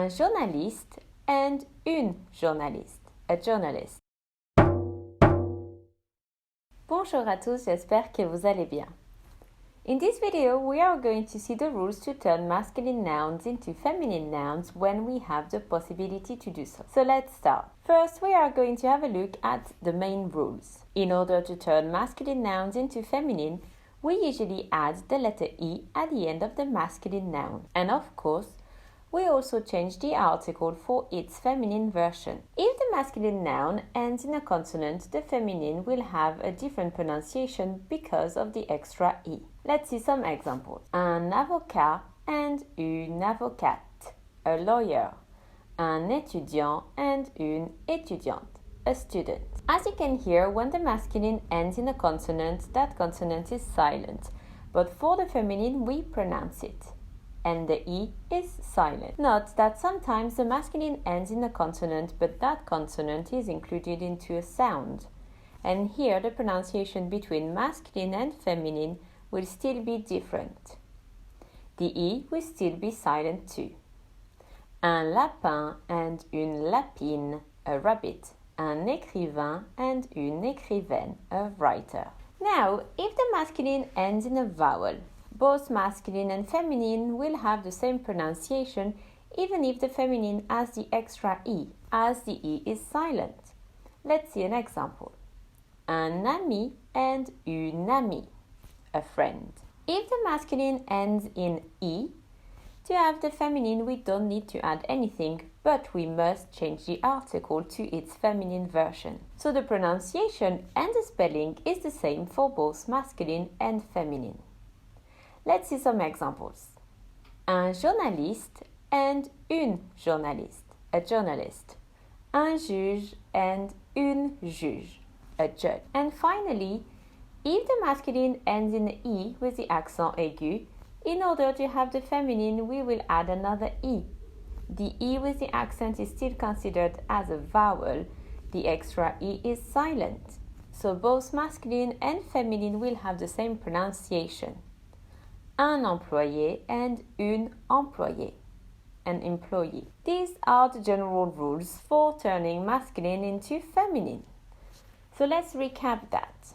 un journaliste and une journaliste, a journalist. Bonjour à tous, j'espère que vous allez bien. In this video, we are going to see the rules to turn masculine nouns into feminine nouns when we have the possibility to do so. So let's start. First, we are going to have a look at the main rules. In order to turn masculine nouns into feminine, we usually add the letter E at the end of the masculine noun. And of course, we also change the article for its feminine version. If the masculine noun ends in a consonant, the feminine will have a different pronunciation because of the extra E. Let's see some examples. Un avocat and une avocate, a lawyer. Un étudiant and une étudiante, a student. As you can hear, when the masculine ends in a consonant, that consonant is silent. But for the feminine, we pronounce it. And the E is silent. Note that sometimes the masculine ends in a consonant, but that consonant is included into a sound. And here the pronunciation between masculine and feminine will still be different. The E will still be silent too. Un lapin and une lapine, a rabbit. Un écrivain and une écrivaine, a writer. Now, if the masculine ends in a vowel, both masculine and feminine will have the same pronunciation even if the feminine has the extra E, as the E is silent. Let's see an example. Un ami and une amie, a friend. If the masculine ends in E, to have the feminine we don't need to add anything, but we must change the article to its feminine version. So the pronunciation and the spelling is the same for both masculine and feminine. Let's see some examples. Un journaliste and une journaliste, a journalist. Un juge and une juge, a judge. And finally, if the masculine ends in E with the accent aigu, in order to have the feminine, we will add another E. The E with the accent is still considered as a vowel. The extra E is silent. So both masculine and feminine will have the same pronunciation. Un employé and une employée, an employee. These are the general rules for turning masculine into feminine. So let's recap that.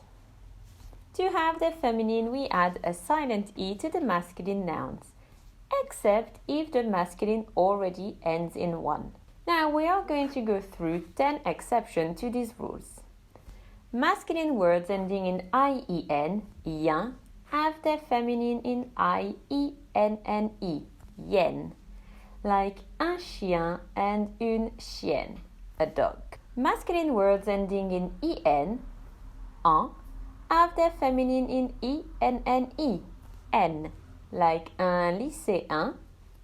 To have the feminine, we add a silent E to the masculine nouns, except if the masculine already ends in one. Now we are going to go through 10 exceptions to these rules. Masculine words ending in IEN, yen, have their feminine in IENNE, yen, like un chien and une chienne, a dog. Masculine words ending in EN, have their feminine in INNE, N, like un lycéen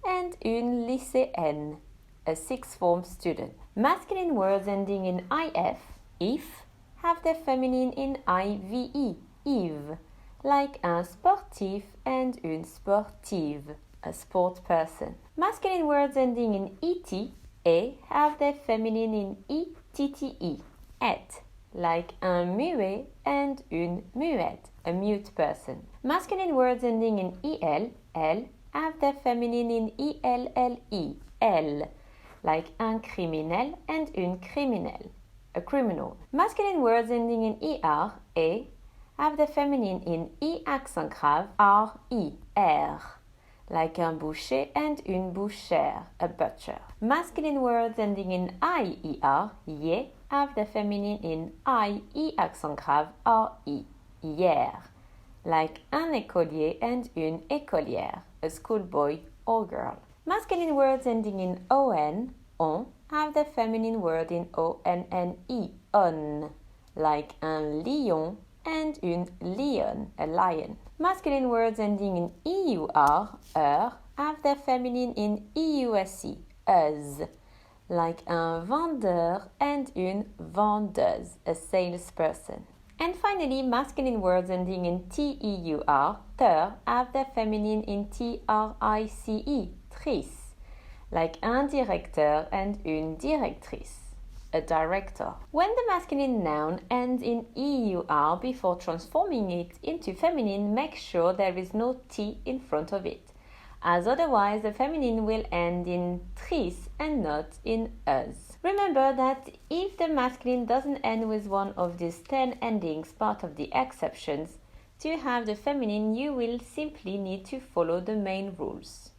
and une lycéenne, a sixth form student. Masculine words ending in if, have their feminine in IVE, Eve, like un sportif and une sportive, a sport person. Masculine words ending in et, have their feminine in ITTE, et, like un muet and une muette, a mute person. Masculine words ending in el, have their feminine in ILLE, elle, like un criminel and une criminelle, a criminal. Masculine words ending in e, have the feminine in I accent grave, R, like un boucher and une bouchère, a butcher. Masculine words ending in IER, ye, have the feminine in I accent grave, RI, hier, like un écolier and une écolière, a schoolboy or girl. Masculine words ending in on, have the feminine word in ONNE, on, like un lion and une lionne, a lion. Masculine words ending in EUR, have their feminine in EUSE, us, like un vendeur and une vendeuse, a salesperson. And finally, masculine words ending in TEUR, teur, have their feminine in TRICE, trice, like un directeur and une directrice, a director. When the masculine noun ends in EUR before transforming it into feminine, make sure there is no T in front of it. as otherwise the feminine will end in tris and not in us. Remember that if the masculine doesn't end with one of these 10 endings, part of the exceptions, to have the feminine you will simply need to follow the main rules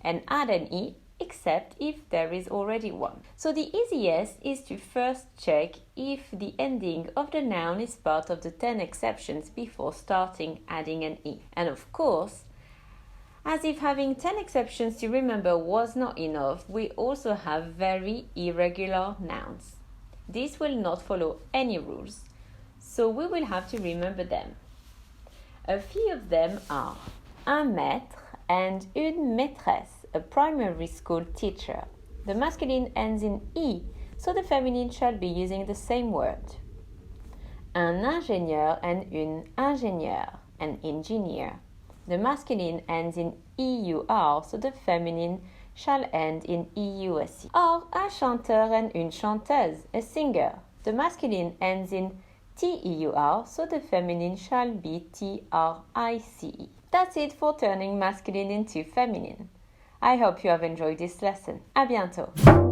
and add an E except if there is already one. So the easiest is to first check if the ending of the noun is part of the 10 exceptions before starting adding an E. And of course, as if having 10 exceptions to remember was not enough, we also have very irregular nouns. This will not follow any rules, so we will have to remember them. A few of them are un maître and une maîtresse, a primary school teacher. The masculine ends in E, so the feminine shall be using the same word. Un ingénieur and une ingénieure, an engineer. The masculine ends in EUR, so the feminine shall end in EUSE. Or un chanteur and une chanteuse, a singer. The masculine ends in TEUR, so the feminine shall be TRICE. That's it for turning masculine into feminine. I hope you have enjoyed this lesson. À bientôt!